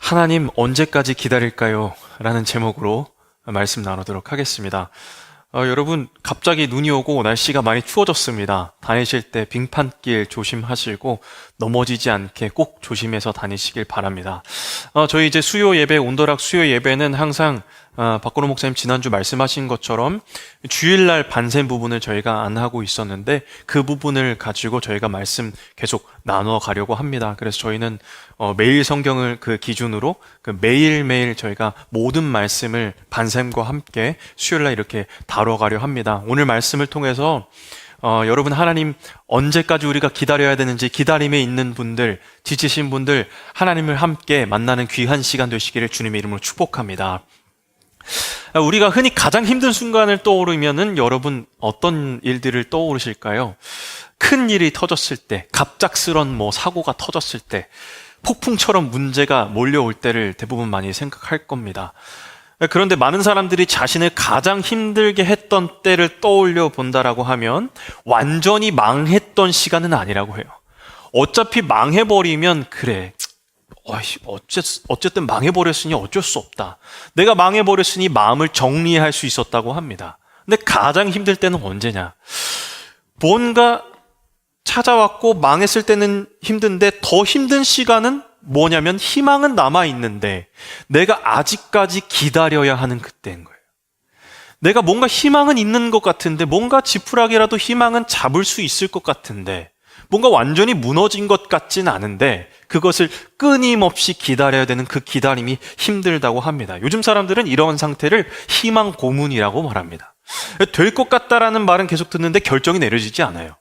하나님 언제까지 기다릴까요? 라는 제목으로 말씀 나누도록 하겠습니다. 여러분, 갑자기 눈이 오고 날씨가 많이 추워졌습니다. 다니실 때 빙판길 조심하시고 넘어지지 않게 꼭 조심해서 다니시길 바랍니다. 저희 이제 수요 예배, 온더락 수요 예배는 항상 박건호 목사님 지난주 말씀하신 것처럼 주일날 반셈 부분을 저희가 안 하고 있었는데 그 부분을 가지고 저희가 말씀 계속 나누어 가려고 합니다. 그래서 저희는 매일 성경을 그 기준으로 매일매일 저희가 모든 말씀을 반셈과 함께 수요일날 이렇게 다뤄가려 합니다. 오늘 말씀을 통해서 여러분, 하나님 언제까지 우리가 기다려야 되는지, 기다림에 있는 분들, 지치신 분들, 하나님을 함께 만나는 귀한 시간 되시기를 주님의 이름으로 축복합니다. 우리가 흔히 가장 힘든 순간을 떠오르면은 여러분 어떤 일들을 떠오르실까요? 큰 일이 터졌을 때, 갑작스런 사고가 터졌을 때, 폭풍처럼 문제가 몰려올 때를 대부분 많이 생각할 겁니다. 그런데 많은 사람들이 자신을 가장 힘들게 했던 때를 떠올려 본다라고 하면 완전히 망했던 시간은 아니라고 해요. 어차피 망해버리면 그래, 어쨌든 망해버렸으니 어쩔 수 없다. 내가 망해버렸으니 마음을 정리할 수 있었다고 합니다. 근데 가장 힘들 때는 언제냐? 뭔가 찾아왔고 망했을 때는 힘든데 더 힘든 시간은 뭐냐면 희망은 남아있는데 내가 아직까지 기다려야 하는 그때인 거예요. 내가 뭔가 희망은 있는 것 같은데, 뭔가 지푸라기라도 희망은 잡을 수 있을 것 같은데, 뭔가 완전히 무너진 것 같진 않은데 그것을 끊임없이 기다려야 되는 그 기다림이 힘들다고 합니다. 요즘 사람들은 이런 상태를 희망 고문이라고 말합니다. 될 것 같다라는 말은 계속 듣는데 결정이 내려지지 않아요.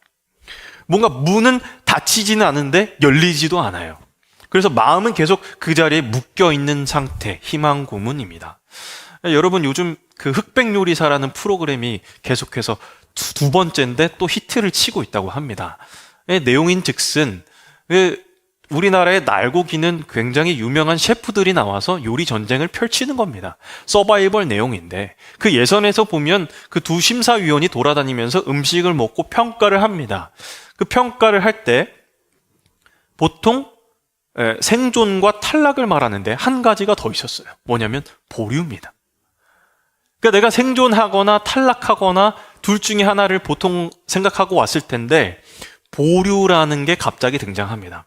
뭔가 문은 닫히지는 않은데 열리지도 않아요. 그래서 마음은 계속 그 자리에 묶여있는 상태, 희망 고문입니다. 여러분, 요즘 그 흑백요리사라는 프로그램이 계속해서 두 번째인데 또 히트를 치고 있다고 합니다. 내용인 즉슨 우리나라에 날고 기는 굉장히 유명한 셰프들이 나와서 요리 전쟁을 펼치는 겁니다. 서바이벌 내용인데 그 예선에서 보면 그 두 심사위원이 돌아다니면서 음식을 먹고 평가를 합니다. 그 평가를 할 때 보통 생존과 탈락을 말하는데 한 가지가 더 있었어요. 뭐냐면 보류입니다. 그러니까 내가 생존하거나 탈락하거나 둘 중에 하나를 보통 생각하고 왔을 텐데 보류라는 게 갑자기 등장합니다.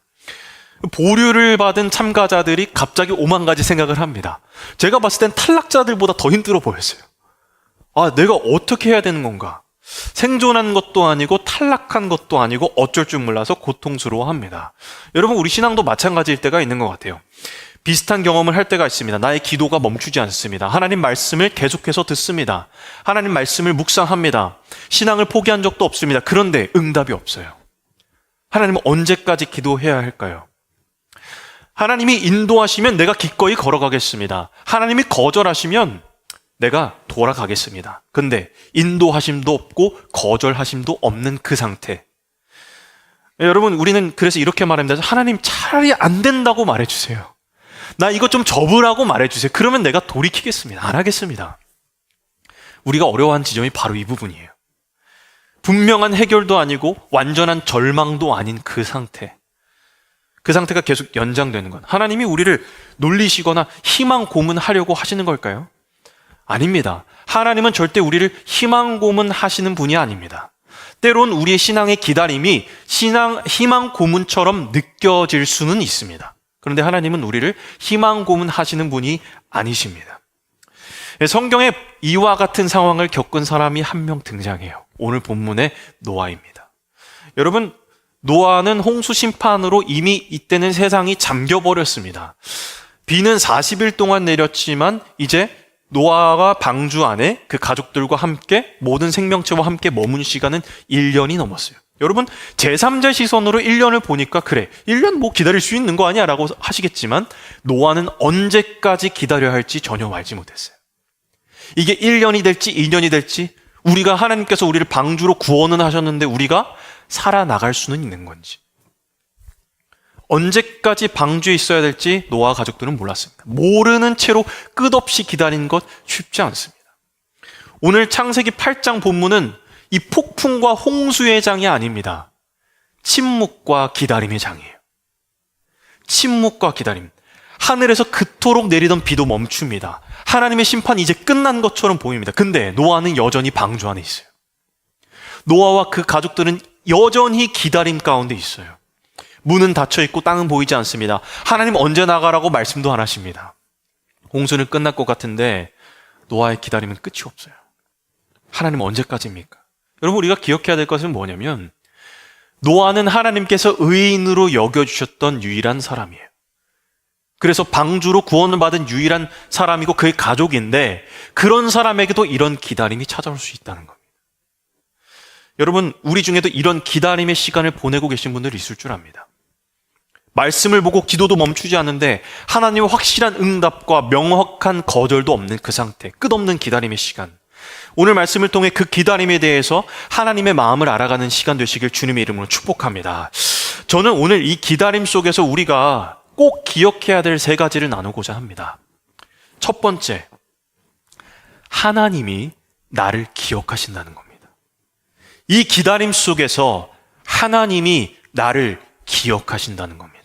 보류를 받은 참가자들이 갑자기 5만 가지 생각을 합니다. 제가 봤을 땐 탈락자들보다 더 힘들어 보였어요. 내가 어떻게 해야 되는 건가? 생존한 것도 아니고 탈락한 것도 아니고 어쩔 줄 몰라서 고통스러워합니다. 여러분, 우리 신앙도 마찬가지일 때가 있는 것 같아요. 비슷한 경험을 할 때가 있습니다. 나의 기도가 멈추지 않습니다. 하나님 말씀을 계속해서 듣습니다. 하나님 말씀을 묵상합니다. 신앙을 포기한 적도 없습니다. 그런데 응답이 없어요. 하나님은 언제까지 기도해야 할까요? 하나님이 인도하시면 내가 기꺼이 걸어가겠습니다. 하나님이 거절하시면 내가 돌아가겠습니다. 근데 인도하심도 없고 거절하심도 없는 그 상태. 여러분, 우리는 그래서 이렇게 말합니다. 하나님, 차라리 안 된다고 말해주세요. 나 이거 좀 접으라고 말해주세요. 그러면 내가 돌이키겠습니다. 안 하겠습니다. 우리가 어려워한 지점이 바로 이 부분이에요. 분명한 해결도 아니고 완전한 절망도 아닌 그 상태. 그 상태가 계속 연장되는 건 하나님이 우리를 놀리시거나 희망 고문하려고 하시는 걸까요? 아닙니다. 하나님은 절대 우리를 희망 고문하시는 분이 아닙니다. 때론 우리의 신앙의 기다림이 희망 고문처럼 느껴질 수는 있습니다. 그런데 하나님은 우리를 희망 고문하시는 분이 아니십니다. 성경에 이와 같은 상황을 겪은 사람이 한 명 등장해요. 오늘 본문의 노아입니다. 여러분, 노아는 홍수 심판으로 이미 이때는 세상이 잠겨버렸습니다. 비는 40일 동안 내렸지만 이제 노아가 방주 안에 그 가족들과 함께 모든 생명체와 함께 머문 시간은 1년이 넘었어요. 여러분, 제3자 시선으로 1년을 보니까 그래, 1년 기다릴 수 있는 거 아니야? 라고 하시겠지만 노아는 언제까지 기다려야 할지 전혀 알지 못했어요. 이게 1년이 될지 2년이 될지, 우리가 하나님께서 우리를 방주로 구원은 하셨는데 우리가 살아나갈 수는 있는 건지, 언제까지 방주에 있어야 될지 노아 가족들은 몰랐습니다. 모르는 채로 끝없이 기다리는 것 쉽지 않습니다. 오늘 창세기 8장 본문은 이 폭풍과 홍수의 장이 아닙니다. 침묵과 기다림의 장이에요. 침묵과 기다림. 하늘에서 그토록 내리던 비도 멈춥니다. 하나님의 심판이 이제 끝난 것처럼 보입니다. 근데 노아는 여전히 방주 안에 있어요. 노아와 그 가족들은 여전히 기다림 가운데 있어요. 문은 닫혀 있고 땅은 보이지 않습니다. 하나님 언제 나가라고 말씀도 안 하십니다. 홍수는 끝날 것 같은데 노아의 기다림은 끝이 없어요. 하나님 언제까지입니까? 여러분, 우리가 기억해야 될 것은 뭐냐면 노아는 하나님께서 의인으로 여겨주셨던 유일한 사람이에요. 그래서 방주로 구원을 받은 유일한 사람이고 그의 가족인데 그런 사람에게도 이런 기다림이 찾아올 수 있다는 겁니다. 여러분, 우리 중에도 이런 기다림의 시간을 보내고 계신 분들이 있을 줄 압니다. 말씀을 보고 기도도 멈추지 않는데 하나님의 확실한 응답과 명확한 거절도 없는 그 상태, 끝없는 기다림의 시간. 오늘 말씀을 통해 그 기다림에 대해서 하나님의 마음을 알아가는 시간 되시길 주님의 이름으로 축복합니다. 저는 오늘 이 기다림 속에서 우리가 꼭 기억해야 될 세 가지를 나누고자 합니다. 첫 번째, 하나님이 나를 기억하신다는 겁니다. 이 기다림 속에서 하나님이 나를 기억하신다는 겁니다.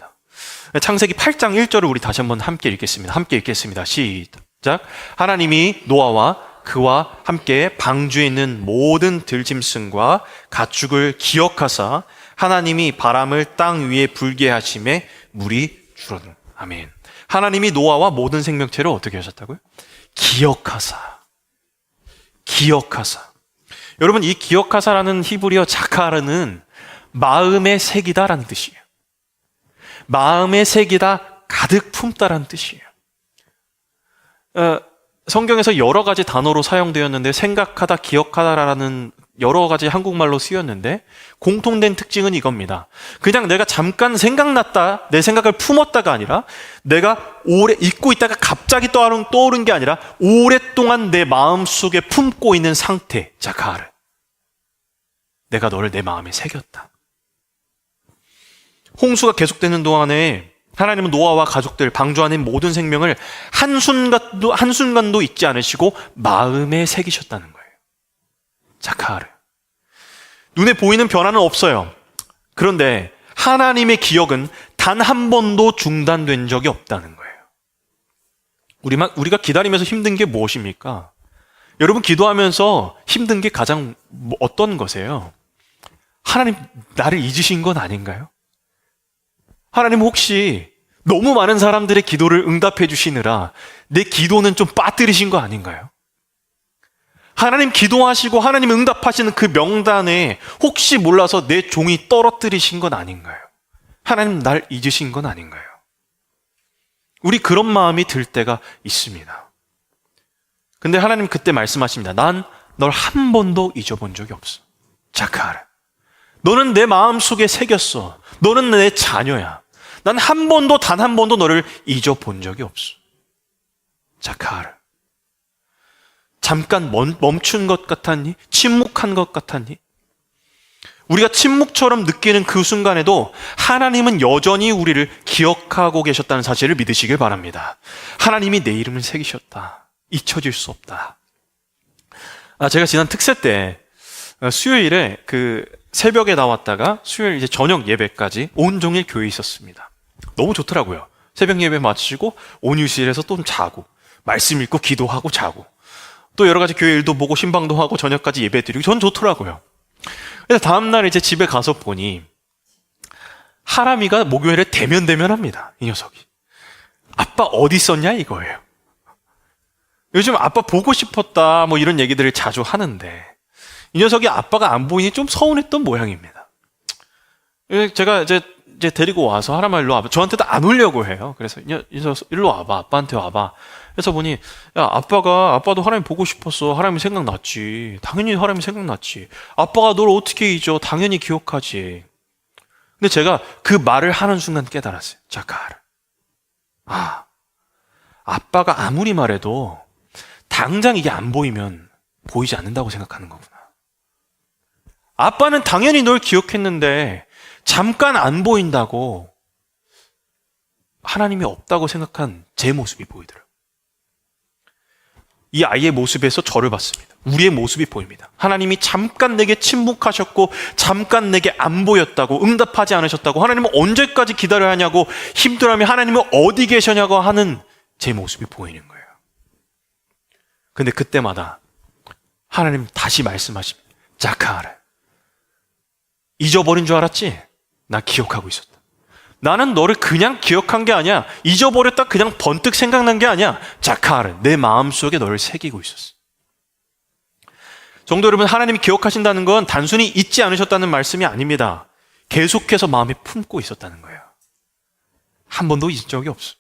창세기 8장 1절을 우리 다시 한번 함께 읽겠습니다. 함께 읽겠습니다. 시작. 하나님이 노아와 그와 함께 방주에 있는 모든 들짐승과 가축을 기억하사 하나님이 바람을 땅 위에 불게 하심에 물이 줄어든. 아멘. 하나님이 노아와 모든 생명체를 어떻게 하셨다고요? 기억하사. 기억하사. 여러분, 이 기억하사라는 히브리어 자카르는 마음에 새기다라는 뜻이에요. 마음에 새기다, 가득 품다라는 뜻이에요. 성경에서 여러 가지 단어로 사용되었는데 생각하다, 기억하다라는 여러 가지 한국말로 쓰였는데 공통된 특징은 이겁니다. 그냥 내가 잠깐 생각났다, 내 생각을 품었다가 아니라 내가 오래 잊고 있다가 갑자기 떠오른 게 아니라 오랫동안 내 마음속에 품고 있는 상태, 자카르. 내가 너를 내 마음에 새겼다. 홍수가 계속되는 동안에 하나님은 노아와 가족들, 방주 안에 모든 생명을 한순간도 잊지 않으시고 마음에 새기셨다는 거예요. 자카르. 눈에 보이는 변화는 없어요. 그런데 하나님의 기억은 단 한 번도 중단된 적이 없다는 거예요. 우리가 기다리면서 힘든 게 무엇입니까? 여러분, 기도하면서 힘든 게 가장 어떤 거세요? 하나님 나를 잊으신 건 아닌가요? 하나님 혹시 너무 많은 사람들의 기도를 응답해 주시느라 내 기도는 좀 빠뜨리신 거 아닌가요? 하나님 기도하시고 하나님 응답하시는 그 명단에 혹시 몰라서 내 종이 떨어뜨리신 건 아닌가요? 하나님 날 잊으신 건 아닌가요? 우리 그런 마음이 들 때가 있습니다. 근데 하나님 그때 말씀하십니다. 난 널 한 번도 잊어본 적이 없어. 자카르. 너는 내 마음속에 새겼어. 너는 내 자녀야. 난 단 한 번도 너를 잊어본 적이 없어. 자카르. 잠깐 멈춘 것 같았니? 침묵한 것 같았니? 우리가 침묵처럼 느끼는 그 순간에도 하나님은 여전히 우리를 기억하고 계셨다는 사실을 믿으시길 바랍니다. 하나님이 내 이름을 새기셨다. 잊혀질 수 없다. 제가 지난 특세 때 수요일에 새벽에 나왔다가 수요일 이제 저녁 예배까지 온종일 교회에 있었습니다. 너무 좋더라고요. 새벽 예배 마치고 온유실에서 또 자고 말씀 읽고 기도하고 자고 또 여러 가지 교회 일도 보고 신방도 하고 저녁까지 예배 드리고 전 좋더라고요. 그래서 다음날 이제 집에 가서 보니 하람이가 목요일에 대면합니다. 이 녀석이. 아빠 어디 있었냐 이거예요. 요즘 아빠 보고 싶었다 뭐 이런 얘기들을 자주 하는데 이 녀석이 아빠가 안 보이니 좀 서운했던 모양입니다. 제가 이제 데리고 와서 하람아 일로 와봐. 저한테도 안 오려고 해요. 그래서 이 녀석 일로 와봐. 아빠한테 와봐. 그래서 보니 야 아빠도 하람이 보고 싶었어. 하람이 생각났지. 당연히 하람이 생각났지. 아빠가 널 어떻게 잊어. 당연히 기억하지. 근데 제가 그 말을 하는 순간 깨달았어요. 자카르. 아빠가 아무리 말해도 당장 이게 안 보이면 보이지 않는다고 생각하는 거구나. 아빠는 당연히 널 기억했는데 잠깐 안 보인다고 하나님이 없다고 생각한 제 모습이 보이더라고요. 이 아이의 모습에서 저를 봤습니다. 우리의 모습이 보입니다. 하나님이 잠깐 내게 침묵하셨고 잠깐 내게 안 보였다고, 응답하지 않으셨다고, 하나님은 언제까지 기다려야 하냐고, 힘들어하면 하나님은 어디 계시냐고 하는 제 모습이 보이는 거예요. 근데 그때마다 하나님 다시 말씀하십니다. 자카르, 잊어버린 줄 알았지? 나 기억하고 있었다. 나는 너를 그냥 기억한 게 아니야. 잊어버렸다 그냥 번뜩 생각난 게 아니야. 자카르, 내 마음속에 너를 새기고 있었어. 성도 여러분, 하나님이 기억하신다는 건 단순히 잊지 않으셨다는 말씀이 아닙니다. 계속해서 마음에 품고 있었다는 거예요. 한 번도 잊은 적이 없어.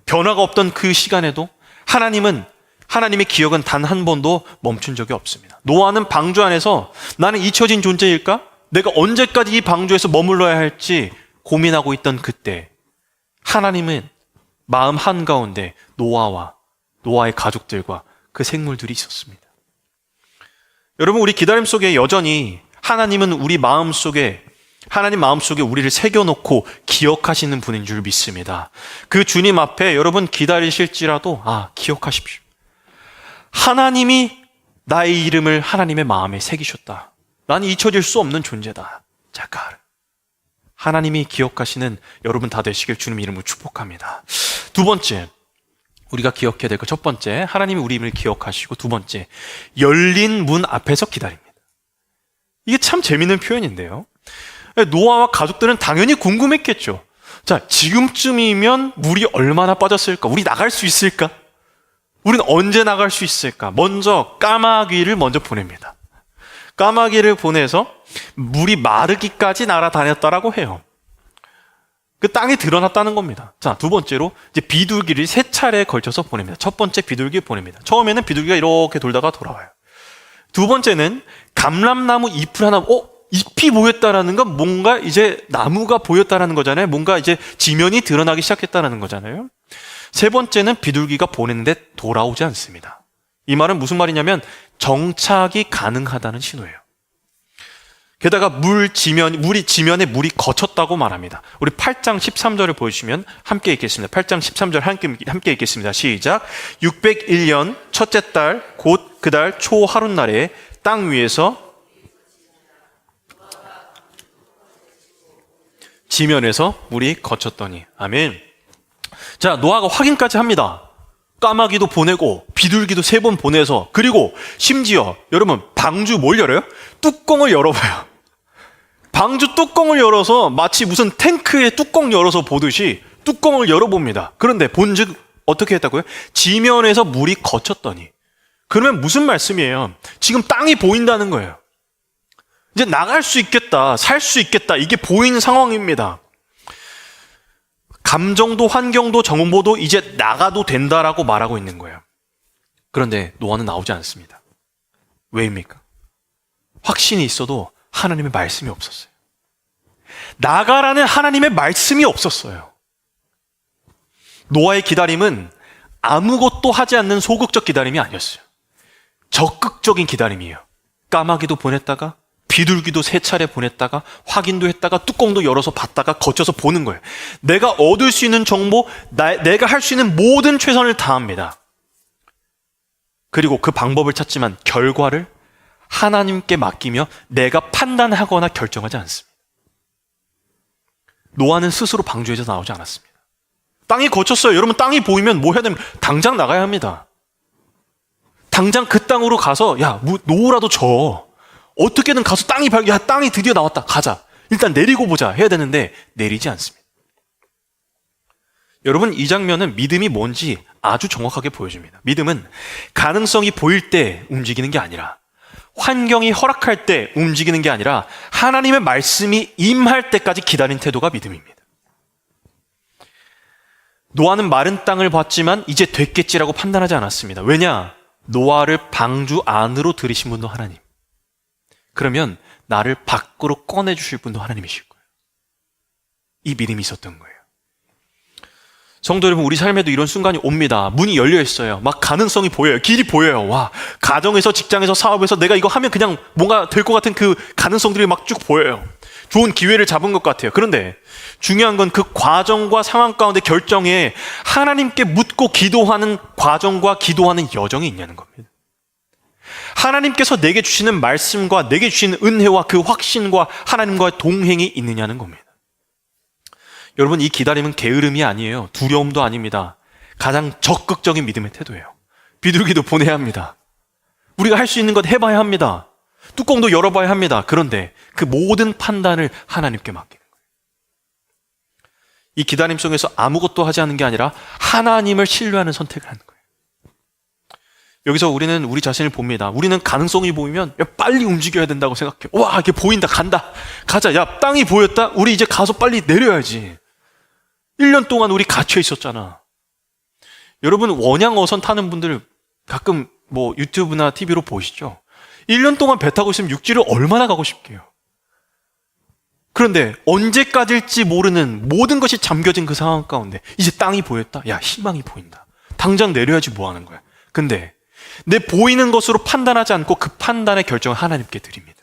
변화가 없던 그 시간에도 하나님의 기억은 단 한 번도 멈춘 적이 없습니다. 노아는 방주 안에서 나는 잊혀진 존재일까? 내가 언제까지 이 방주에서 머물러야 할지 고민하고 있던 그때 하나님은 마음 한가운데 노아의 가족들과 그 생물들이 있었습니다. 여러분, 우리 기다림 속에 여전히 하나님은 하나님 마음속에 우리를 새겨놓고 기억하시는 분인 줄 믿습니다. 그 주님 앞에 여러분 기다리실지라도 기억하십시오. 하나님이 나의 이름을 하나님의 마음에 새기셨다. 나는 잊혀질 수 없는 존재다. 자카르. 하나님이 기억하시는 여러분 다 되시길 주님 이름으로 축복합니다. 두 번째, 우리가 기억해야 될 것, 첫 번째, 하나님이 우리 이름을 기억하시고, 두 번째, 열린 문 앞에서 기다립니다. 이게 참 재밌는 표현인데요. 노아와 가족들은 당연히 궁금했겠죠. 자, 지금쯤이면 물이 얼마나 빠졌을까? 우리 나갈 수 있을까? 우리는 언제 나갈 수 있을까? 먼저 까마귀를 보냅니다. 까마귀를 보내서 물이 마르기까지 날아다녔다라고 해요. 그 땅이 드러났다는 겁니다. 자, 두 번째로 이제 비둘기를 3차례에 걸쳐서 보냅니다. 첫 번째 비둘기 보냅니다. 처음에는 비둘기가 이렇게 돌다가 돌아와요. 두 번째는 감람나무 잎을 하나, 잎이 보였다라는 건 뭔가 이제 나무가 보였다라는 거잖아요. 뭔가 이제 지면이 드러나기 시작했다라는 거잖아요. 세 번째는 비둘기가 보냈는데 돌아오지 않습니다. 이 말은 무슨 말이냐면 정착이 가능하다는 신호예요. 게다가 물이 지면에 물이 거쳤다고 말합니다. 우리 8장 13절을 보여주시면 함께 읽겠습니다. 8장 13절 함께 읽겠습니다. 시작. 601년 첫째 달 곧 그 달 초 하룻날에 땅 위에서 지면에서 물이 거쳤더니. 아멘. 자, 노아가 확인까지 합니다. 까마귀도 보내고 비둘기도 3번 보내서, 그리고 심지어 여러분 방주 뭘 열어요? 뚜껑을 열어봐요. 방주 뚜껑을 열어서 마치 무슨 탱크에 뚜껑 열어서 보듯이 뚜껑을 열어봅니다. 그런데 본즉 어떻게 했다고요? 지면에서 물이 거쳤더니. 그러면 무슨 말씀이에요? 지금 땅이 보인다는 거예요. 이제 나갈 수 있겠다, 살 수 있겠다, 이게 보이는 상황입니다. 감정도 환경도 정보도 이제 나가도 된다라고 말하고 있는 거예요. 그런데 노아는 나오지 않습니다. 왜입니까? 확신이 있어도 하나님의 말씀이 없었어요. 나가라는 하나님의 말씀이 없었어요. 노아의 기다림은 아무것도 하지 않는 소극적 기다림이 아니었어요. 적극적인 기다림이에요. 까마귀도 보냈다가 비둘기도 3차례 보냈다가 확인도 했다가 뚜껑도 열어서 봤다가 거쳐서 보는 거예요. 내가 얻을 수 있는 정보, 내가 할 수 있는 모든 최선을 다합니다. 그리고 그 방법을 찾지만 결과를 하나님께 맡기며 내가 판단하거나 결정하지 않습니다. 노아는 스스로 방주에서 나오지 않았습니다. 땅이 거쳤어요. 여러분, 땅이 보이면 뭐 해야 됩니까? 당장 나가야 합니다. 당장 그 땅으로 가서 노라도 줘. 어떻게든 가서 땅이 드디어 나왔다. 가자. 일단 내리고 보자. 해야 되는데 내리지 않습니다. 여러분, 이 장면은 믿음이 뭔지 아주 정확하게 보여줍니다. 믿음은 가능성이 보일 때 움직이는 게 아니라, 환경이 허락할 때 움직이는 게 아니라, 하나님의 말씀이 임할 때까지 기다린 태도가 믿음입니다. 노아는 마른 땅을 봤지만 이제 됐겠지라고 판단하지 않았습니다. 왜냐? 노아를 방주 안으로 들이신 분도 하나님. 그러면 나를 밖으로 꺼내주실 분도 하나님이실 거예요. 이 믿음이 있었던 거예요. 성도 여러분, 우리 삶에도 이런 순간이 옵니다. 문이 열려 있어요. 막 가능성이 보여요. 길이 보여요. 와, 가정에서, 직장에서, 사업에서 내가 이거 하면 그냥 뭔가 될 것 같은 그 가능성들이 막 쭉 보여요. 좋은 기회를 잡은 것 같아요. 그런데 중요한 건 그 과정과 상황 가운데 결정에 하나님께 묻고 기도하는 과정과 기도하는 여정이 있냐는 겁니다. 하나님께서 내게 주시는 말씀과 내게 주시는 은혜와 그 확신과 하나님과의 동행이 있느냐는 겁니다. 여러분, 이 기다림은 게으름이 아니에요. 두려움도 아닙니다. 가장 적극적인 믿음의 태도예요. 비둘기도 보내야 합니다. 우리가 할 수 있는 것 해봐야 합니다. 뚜껑도 열어봐야 합니다. 그런데 그 모든 판단을 하나님께 맡기는 거예요. 이 기다림 속에서 아무것도 하지 않는 게 아니라 하나님을 신뢰하는 선택을 하는 거예요. 여기서 우리는 우리 자신을 봅니다. 우리는 가능성이 보이면 야, 빨리 움직여야 된다고 생각해요. 와, 이게 보인다. 간다. 가자. 야, 땅이 보였다. 우리 이제 가서 빨리 내려야지. 1년 동안 우리 갇혀 있었잖아. 여러분, 원양 어선 타는 분들 가끔 뭐 유튜브나 TV로 보시죠? 1년 동안 배 타고 있으면 육지를 얼마나 가고 싶게요. 그런데 언제까지일지 모르는 모든 것이 잠겨진 그 상황 가운데 이제 땅이 보였다. 야, 희망이 보인다. 당장 내려야지 뭐 하는 거야. 근데 내 보이는 것으로 판단하지 않고 그 판단의 결정을 하나님께 드립니다.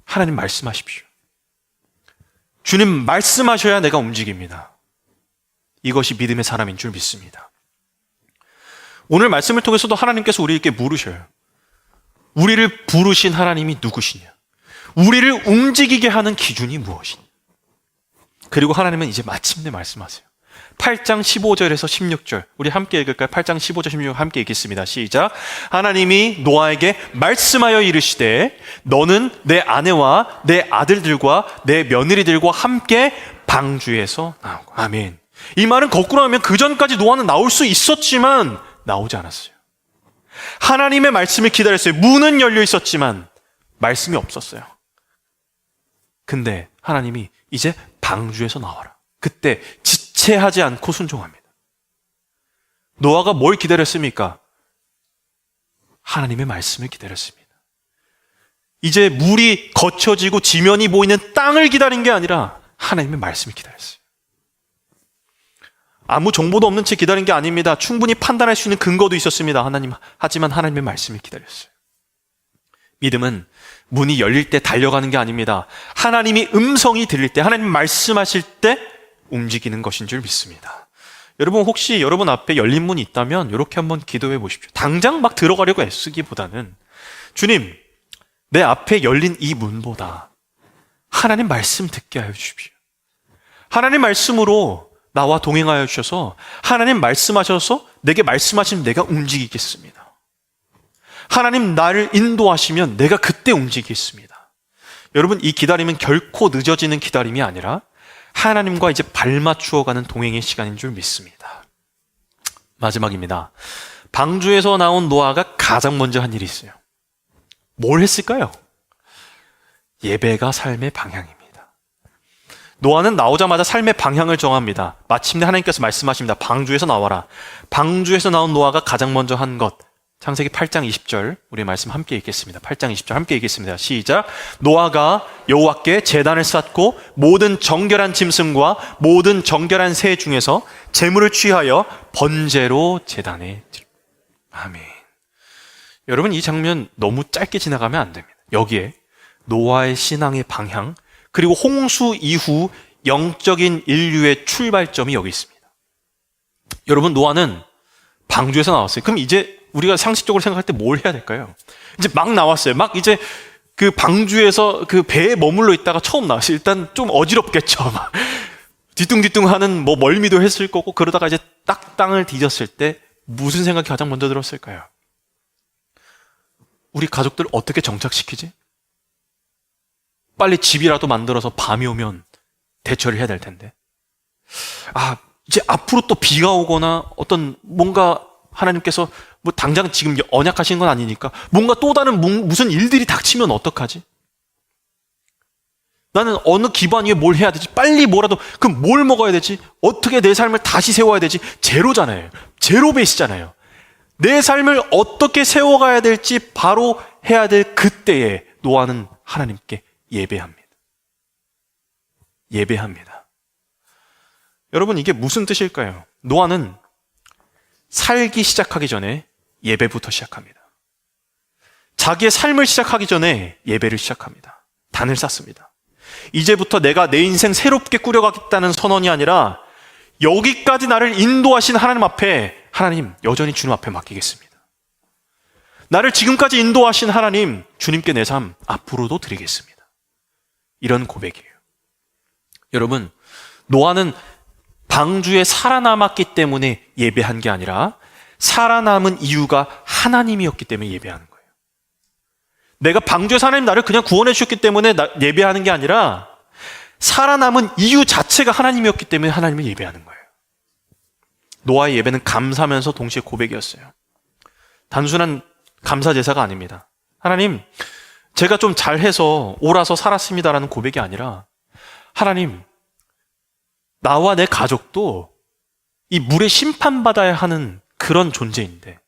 하나님 말씀하십시오. 주님 말씀하셔야 내가 움직입니다. 이것이 믿음의 사람인 줄 믿습니다. 오늘 말씀을 통해서도 하나님께서 우리에게 물으셔요. 우리를 부르신 하나님이 누구시냐? 우리를 움직이게 하는 기준이 무엇이냐? 그리고 하나님은 이제 마침내 말씀하세요. 8장 15절에서 16절 우리 함께 읽을까요? 8장 15절 16절 함께 읽겠습니다. 시작. 하나님이 노아에게 말씀하여 이르시되 너는 내 아내와 내 아들들과 내 며느리들과 함께 방주에서 나오고. 아멘. 이 말은 거꾸로 하면 그 전까지 노아는 나올 수 있었지만 나오지 않았어요. 하나님의 말씀을 기다렸어요. 문은 열려 있었지만 말씀이 없었어요. 근데 하나님이 이제 방주에서 나와라. 그때 지체하지 않고 순종합니다. 노아가 뭘 기다렸습니까? 하나님의 말씀을 기다렸습니다. 이제 물이 거쳐지고 지면이 보이는 땅을 기다린 게 아니라 하나님의 말씀을 기다렸어요. 아무 정보도 없는 채 기다린 게 아닙니다. 충분히 판단할 수 있는 근거도 있었습니다. 하지만 하나님의 말씀을 기다렸어요. 믿음은 문이 열릴 때 달려가는 게 아닙니다. 하나님이 음성이 들릴 때, 하나님 말씀하실 때 움직이는 것인 줄 믿습니다. 여러분, 혹시 여러분 앞에 열린 문이 있다면 이렇게 한번 기도해 보십시오. 당장 막 들어가려고 애쓰기보다는 주님, 내 앞에 열린 이 문보다 하나님 말씀 듣게 하여 주십시오. 하나님 말씀으로 나와 동행하여 주셔서 하나님 말씀하셔서 내게 말씀하시면 내가 움직이겠습니다. 하나님 나를 인도하시면 내가 그때 움직이겠습니다. 여러분, 이 기다림은 결코 늦어지는 기다림이 아니라 하나님과 이제 발맞추어가는 동행의 시간인 줄 믿습니다. 마지막입니다. 방주에서 나온 노아가 가장 먼저 한 일이 있어요. 뭘 했을까요? 예배가 삶의 방향입니다. 노아는 나오자마자 삶의 방향을 정합니다. 마침내 하나님께서 말씀하십니다. 방주에서 나와라. 방주에서 나온 노아가 가장 먼저 한 것. 창세기 8장 20절 우리 말씀 함께 읽겠습니다. 8장 20절 함께 읽겠습니다. 시작. 노아가 여호와께 제단을 쌓고 모든 정결한 짐승과 모든 정결한 새 중에서 제물을 취하여 번제로 제단에 드립니다. 아멘. 여러분, 이 장면 너무 짧게 지나가면 안 됩니다. 여기에 노아의 신앙의 방향 그리고 홍수 이후 영적인 인류의 출발점이 여기 있습니다. 여러분, 노아는 방주에서 나왔어요. 그럼 이제 우리가 상식적으로 생각할 때 뭘 해야 될까요? 이제 막 나왔어요. 막 이제 그 방주에서 그 배에 머물러 있다가 처음 나왔어요. 일단 좀 어지럽겠죠. 막 뒤뚱뒤뚱 하는 뭐 멀미도 했을 거고, 그러다가 이제 딱 땅을 뒤졌을 때 무슨 생각이 가장 먼저 들었을까요? 우리 가족들 어떻게 정착시키지? 빨리 집이라도 만들어서 밤이 오면 대처를 해야 될 텐데. 이제 앞으로 또 비가 오거나 어떤 뭔가 하나님께서 뭐 당장 지금 언약하시는 건 아니니까 뭔가 또 다른 무슨 일들이 닥치면 어떡하지? 나는 어느 기반 위에 뭘 해야 되지? 빨리 뭐라도, 그럼 뭘 먹어야 되지? 어떻게 내 삶을 다시 세워야 되지? 제로잖아요. 제로 베이스잖아요. 내 삶을 어떻게 세워가야 될지 바로 해야 될 그때에 노아는 하나님께 예배합니다. 예배합니다. 여러분, 이게 무슨 뜻일까요? 노아는 살기 시작하기 전에 예배부터 시작합니다. 자기의 삶을 시작하기 전에 예배를 시작합니다. 단을 쌓습니다. 이제부터 내가 내 인생 새롭게 꾸려가겠다는 선언이 아니라 여기까지 나를 인도하신 하나님 앞에, 하나님 여전히 주님 앞에 맡기겠습니다. 나를 지금까지 인도하신 하나님, 주님께 내 삶 앞으로도 드리겠습니다. 이런 고백이에요. 여러분, 노아는 방주에 살아남았기 때문에 예배한 게 아니라 살아남은 이유가 하나님이었기 때문에 예배하는 거예요. 내가 방주에서 하나님 나를 그냥 구원해 주셨기 때문에 예배하는 게 아니라 살아남은 이유 자체가 하나님이었기 때문에 하나님을 예배하는 거예요. 노아의 예배는 감사하면서 동시에 고백이었어요. 단순한 감사 제사가 아닙니다. 하나님, 제가 좀 잘해서 옳아서 살았습니다라는 고백이 아니라 하나님, 나와 내 가족도 이 물에 심판받아야 하는 그런 존재인데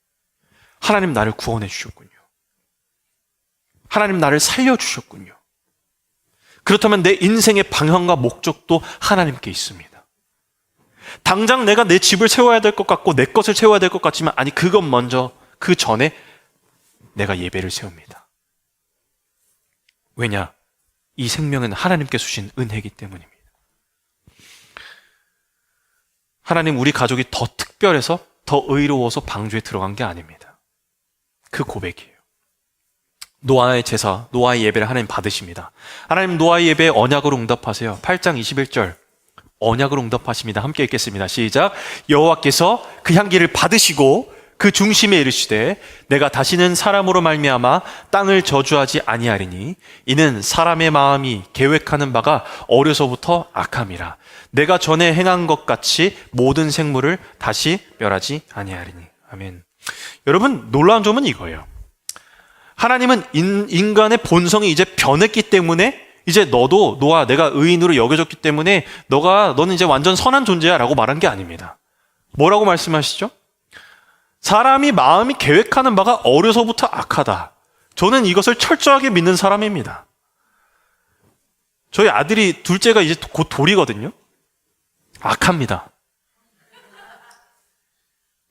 하나님 나를 구원해 주셨군요. 하나님 나를 살려주셨군요. 그렇다면 내 인생의 방향과 목적도 하나님께 있습니다. 당장 내가 내 집을 세워야 될 것 같고 내 것을 세워야 될 것 같지만 아니 그것 먼저 그 전에 내가 예배를 세웁니다. 왜냐? 이 생명은 하나님께서 주신 은혜이기 때문입니다. 하나님 우리 가족이 더 특별해서 더 의로워서 방주에 들어간 게 아닙니다. 그 고백이에요. 노아의 제사, 노아의 예배를 하나님 받으십니다. 하나님 노아의 예배에 언약으로 응답하세요. 8장 21절 언약으로 응답하십니다. 함께 읽겠습니다. 시작. 여호와께서 그 향기를 받으시고 그 중심에 이르시되 내가 다시는 사람으로 말미암아 땅을 저주하지 아니하리니 이는 사람의 마음이 계획하는 바가 어려서부터 악함이라. 내가 전에 행한 것 같이 모든 생물을 다시 멸하지 아니하리니. 아멘. 여러분 놀라운 점은 이거예요. 하나님은 인간의 본성이 이제 변했기 때문에 이제 너도 노아 내가 의인으로 여겨졌기 때문에 너는 이제 완전 선한 존재야 라고 말한 게 아닙니다. 뭐라고 말씀하시죠? 사람이 마음이 계획하는 바가 어려서부터 악하다. 저는 이것을 철저하게 믿는 사람입니다. 저희 아들이 둘째가 이제 곧 돌이거든요. 악합니다.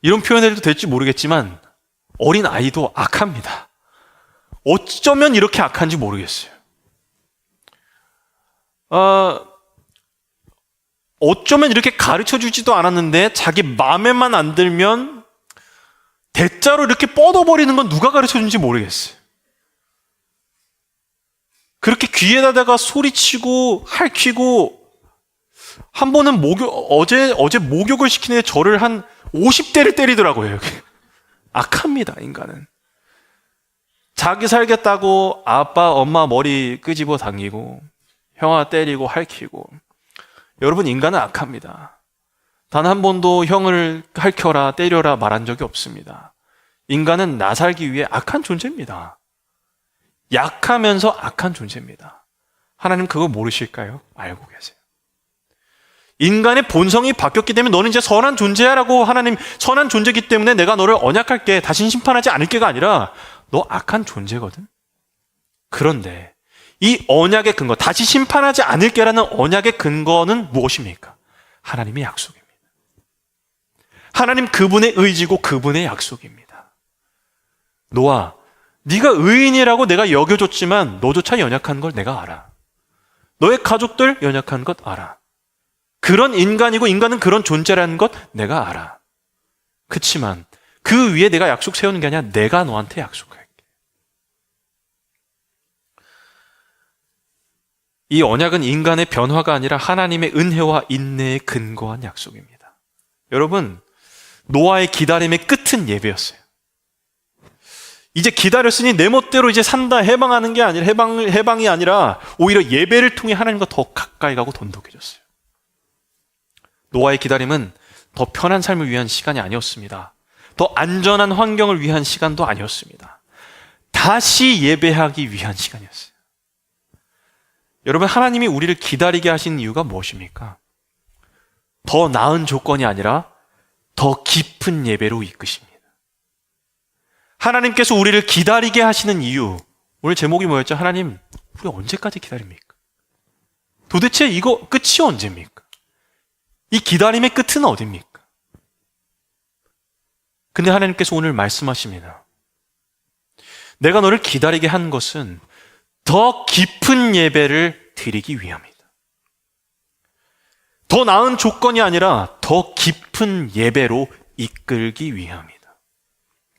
이런 표현해도 될지 모르겠지만 어린 아이도 악합니다. 어쩌면 이렇게 악한지 모르겠어요. 어쩌면 이렇게 가르쳐주지도 않았는데 자기 마음에만 안 들면 대자로 이렇게 뻗어버리는 건 누가 가르쳐준지 모르겠어요. 그렇게 귀에다가 소리치고 핥히고 한 번은 어제 목욕을 시키는데 저를 한 50대를 때리더라고요. 악합니다, 인간은. 자기 살겠다고 아빠, 엄마 머리 끄집어 당기고 형아 때리고 핥히고. 여러분 인간은 악합니다. 단 한 번도 형을 핥혀라 때려라 말한 적이 없습니다. 인간은 나 살기 위해 악한 존재입니다. 약하면서 악한 존재입니다. 하나님 그거 모르실까요? 알고 계세요. 인간의 본성이 바뀌었기 때문에 너는 이제 선한 존재야 라고 하나님 선한 존재이기 때문에 내가 너를 언약할게 다신 심판하지 않을게가 아니라 너 악한 존재거든. 그런데 이 언약의 근거, 다시 심판하지 않을게라는 언약의 근거는 무엇입니까? 하나님의 약속입니다. 하나님 그분의 의지고 그분의 약속입니다. 노아, 네가 의인이라고 내가 여겨줬지만 너조차 연약한 걸 내가 알아. 너의 가족들 연약한 것 알아. 그런 인간이고 인간은 그런 존재라는 것 내가 알아. 그치만 그 위에 내가 약속 세우는 게 아니라 내가 너한테 약속할게. 이 언약은 인간의 변화가 아니라 하나님의 은혜와 인내에 근거한 약속입니다. 여러분, 노아의 기다림의 끝은 예배였어요. 이제 기다렸으니 내 멋대로 이제 산다, 해방하는 게 아니라 해방이 아니라 오히려 예배를 통해 하나님과 더 가까이 가고 돈독해졌어요. 노아의 기다림은 더 편한 삶을 위한 시간이 아니었습니다. 더 안전한 환경을 위한 시간도 아니었습니다. 다시 예배하기 위한 시간이었어요. 여러분, 하나님이 우리를 기다리게 하신 이유가 무엇입니까? 더 나은 조건이 아니라 더 깊은 예배로 이끄십니다. 하나님께서 우리를 기다리게 하시는 이유, 오늘 제목이 뭐였죠? 하나님, 우리 언제까지 기다립니까? 도대체 이거 끝이 언제입니까? 이 기다림의 끝은 어디입니까? 근데 하나님께서 오늘 말씀하십니다. 내가 너를 기다리게 한 것은 더 깊은 예배를 드리기 위함이다. 더 나은 조건이 아니라 더 깊은 예배로 이끌기 위함이다.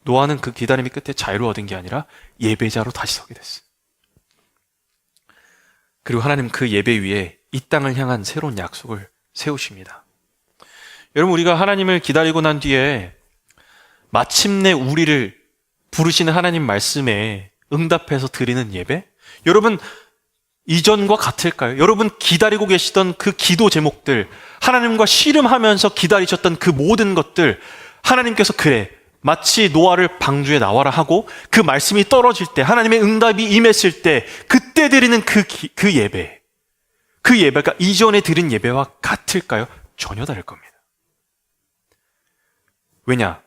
노아는 그 기다림의 끝에 자유를 얻은 게 아니라 예배자로 다시 서게 됐어요. 그리고 하나님 그 예배 위에 이 땅을 향한 새로운 약속을 세우십니다. 여러분, 우리가 하나님을 기다리고 난 뒤에 마침내 우리를 부르시는 하나님 말씀에 응답해서 드리는 예배? 여러분, 이전과 같을까요? 여러분 기다리고 계시던 그 기도 제목들, 하나님과 씨름하면서 기다리셨던 그 모든 것들, 하나님께서 그래, 마치 노아를 방주에 나와라 하고 그 말씀이 떨어질 때, 하나님의 응답이 임했을 때 그때 드리는 그 예배, 그 예배가 이전에 드린 예배와 같을까요? 전혀 다를 겁니다. 왜냐?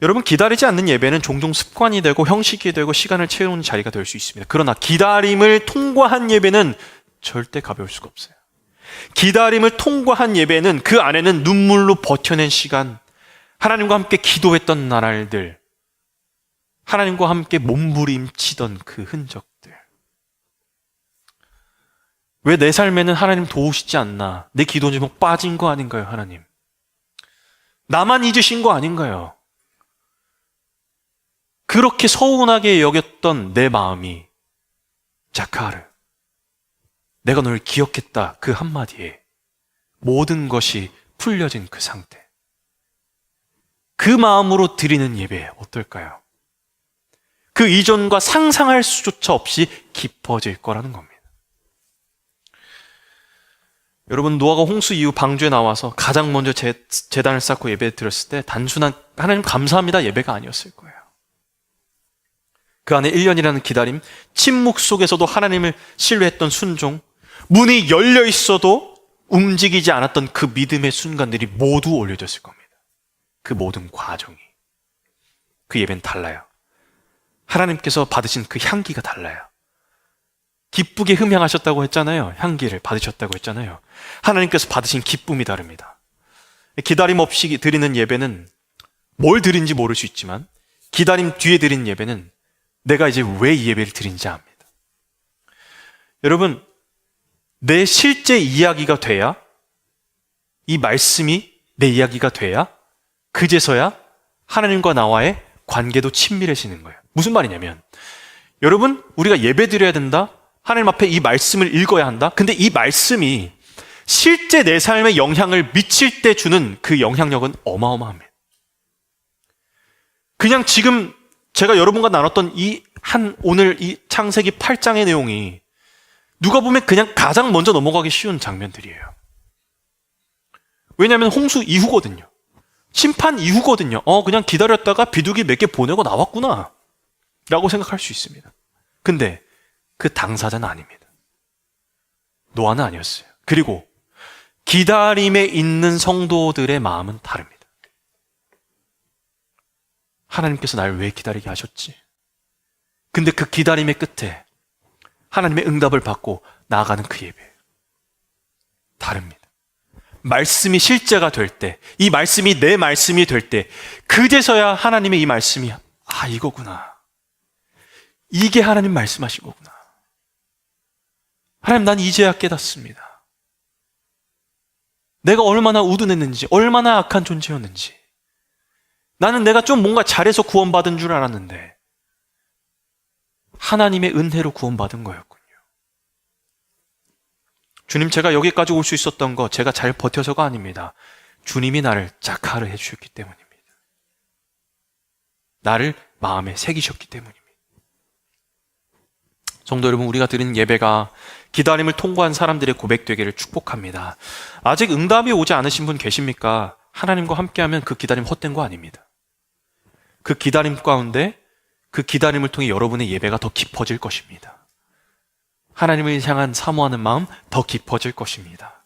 여러분, 기다리지 않는 예배는 종종 습관이 되고 형식이 되고 시간을 채우는 자리가 될 수 있습니다. 그러나 기다림을 통과한 예배는 절대 가벼울 수가 없어요. 기다림을 통과한 예배는 그 안에는 눈물로 버텨낸 시간, 하나님과 함께 기도했던 나날들, 하나님과 함께 몸부림치던 그 흔적들. 왜 내 삶에는 하나님 도우시지 않나? 내 기도 제목 빠진 거 아닌가요, 하나님? 나만 잊으신 거 아닌가요? 그렇게 서운하게 여겼던 내 마음이, 자카르, 내가 널 기억했다 그 한마디에 모든 것이 풀려진 그 상태. 그 마음으로 드리는 예배 어떨까요? 그 이전과 상상할 수조차 없이 깊어질 거라는 겁니다. 여러분, 노아가 홍수 이후 방주에 나와서 가장 먼저 제단을 쌓고 예배 드렸을 때 단순한 하나님 감사합니다 예배가 아니었을 거예요. 그 안에 1년이라는 기다림, 침묵 속에서도 하나님을 신뢰했던 순종, 문이 열려 있어도 움직이지 않았던 그 믿음의 순간들이 모두 올려졌을 겁니다. 그 모든 과정이. 그 예배는 달라요. 하나님께서 받으신 그 향기가 달라요. 기쁘게 흠향하셨다고 했잖아요. 향기를 받으셨다고 했잖아요. 하나님께서 받으신 기쁨이 다릅니다. 기다림 없이 드리는 예배는 뭘 드린지 모를 수 있지만, 기다림 뒤에 드린 예배는 내가 이제 왜 이 예배를 드린지 압니다. 여러분, 내 실제 이야기가 돼야, 이 말씀이 내 이야기가 돼야 그제서야 하나님과 나와의 관계도 친밀해지는 거예요. 무슨 말이냐면, 여러분, 우리가 예배 드려야 된다, 하나님 앞에 이 말씀을 읽어야 한다. 근데 이 말씀이 실제 내 삶에 영향을 미칠 때 주는 그 영향력은 어마어마합니다. 그냥 지금 제가 여러분과 나눴던 오늘 이 창세기 8장의 내용이 누가 보면 그냥 가장 먼저 넘어가기 쉬운 장면들이에요. 왜냐하면 홍수 이후거든요. 심판 이후거든요. 그냥 기다렸다가 비둘기 몇 개 보내고 나왔구나 라고 생각할 수 있습니다. 근데 그 당사자는 아닙니다. 노아는 아니었어요. 그리고 기다림에 있는 성도들의 마음은 다릅니다. 하나님께서 날 왜 기다리게 하셨지? 근데 그 기다림의 끝에 하나님의 응답을 받고 나아가는 그 예배, 다릅니다. 말씀이 실제가 될 때, 이 말씀이 내 말씀이 될 때, 그제서야 하나님의 이 말씀이 이거구나, 이게 하나님 말씀하신 거구나, 하나님 난 이제야 깨닫습니다. 내가 얼마나 우둔했는지, 얼마나 악한 존재였는지, 나는 내가 좀 뭔가 잘해서 구원받은 줄 알았는데 하나님의 은혜로 구원받은 거였군요. 주님, 제가 여기까지 올 수 있었던 거 제가 잘 버텨서가 아닙니다. 주님이 나를 자카르 해주셨기 때문입니다. 나를 마음에 새기셨기 때문입니다. 성도 여러분, 우리가 드린 예배가 기다림을 통과한 사람들의 고백 되기를 축복합니다. 아직 응답이 오지 않으신 분 계십니까? 하나님과 함께하면 그 기다림 헛된 거 아닙니다. 그 기다림 가운데 그 기다림을 통해 여러분의 예배가 더 깊어질 것입니다. 하나님을 향한 사모하는 마음 더 깊어질 것입니다.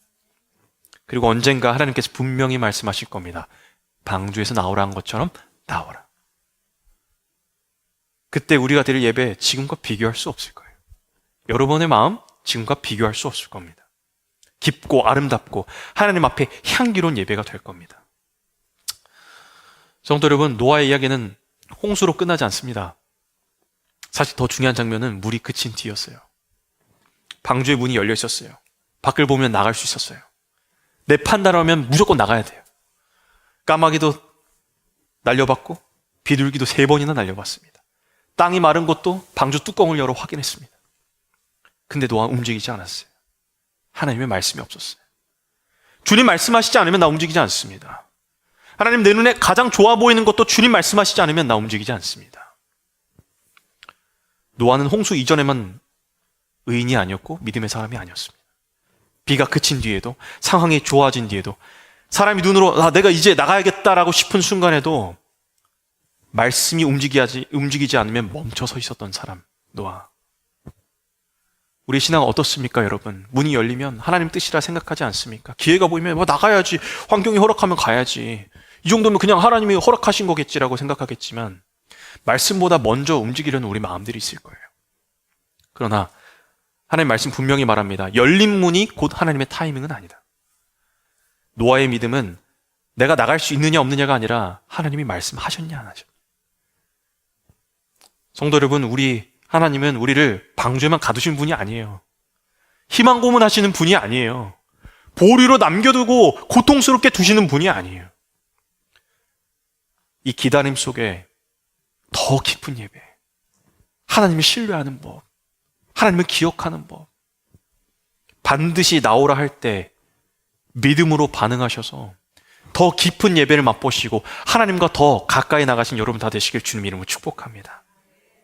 그리고 언젠가 하나님께서 분명히 말씀하실 겁니다. 방주에서 나오라 한 것처럼 나오라. 그때 우리가 드릴 예배 지금과 비교할 수 없을 거예요. 여러분의 마음 지금과 비교할 수 없을 겁니다. 깊고 아름답고 하나님 앞에 향기로운 예배가 될 겁니다. 성도 여러분, 노아의 이야기는 홍수로 끝나지 않습니다. 사실 더 중요한 장면은 물이 그친 뒤였어요. 방주의 문이 열려 있었어요. 밖을 보면 나갈 수 있었어요. 내 판단을 하면 무조건 나가야 돼요. 까마귀도 날려받고 비둘기도 3번이나 날려봤습니다. 땅이 마른 것도 방주 뚜껑을 열어 확인했습니다. 근데 노아 움직이지 않았어요. 하나님의 말씀이 없었어요. 주님 말씀하시지 않으면 나 움직이지 않습니다. 하나님 내 눈에 가장 좋아 보이는 것도 주님 말씀하시지 않으면 나 움직이지 않습니다. 노아는 홍수 이전에만 의인이 아니었고 믿음의 사람이 아니었습니다. 비가 그친 뒤에도, 상황이 좋아진 뒤에도, 사람이 눈으로 내가 이제 나가야겠다라고 싶은 순간에도 말씀이 움직이지 않으면 멈춰 서 있었던 사람, 노아. 우리 신앙은 어떻습니까, 여러분? 문이 열리면 하나님 뜻이라 생각하지 않습니까? 기회가 보이면 나가야지, 환경이 허락하면 가야지, 이 정도면 그냥 하나님이 허락하신 거겠지라고 생각하겠지만 말씀보다 먼저 움직이려는 우리 마음들이 있을 거예요. 그러나 하나님 말씀 분명히 말합니다. 열린 문이 곧 하나님의 타이밍은 아니다. 노아의 믿음은 내가 나갈 수 있느냐 없느냐가 아니라 하나님이 말씀하셨냐 안 하셨냐. 성도 여러분, 하나님은 우리를 방주에만 가두신 분이 아니에요. 희망 고문하시는 분이 아니에요. 보류로 남겨두고 고통스럽게 두시는 분이 아니에요. 이 기다림 속에 더 깊은 예배, 하나님을 신뢰하는 법, 하나님을 기억하는 법, 반드시 나오라 할 때 믿음으로 반응하셔서 더 깊은 예배를 맛보시고 하나님과 더 가까이 나가신 여러분 다 되시길 주님 이름으로 축복합니다.